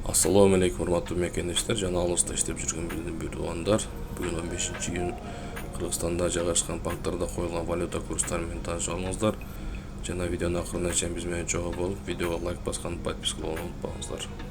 Ассаламу алейкум, урматтуу мекендештер жана алыста иштеп жүргөн билим Бүгүн 15-июнь Кыргызстанда жайгашкан банктарда коюлган валюта курстары менен таанышып алыңыздар. Жана видеонун акырына чейин биз менен чогуу болуп, видеого лайк басканды, подписка болгонду унутпаңыздар.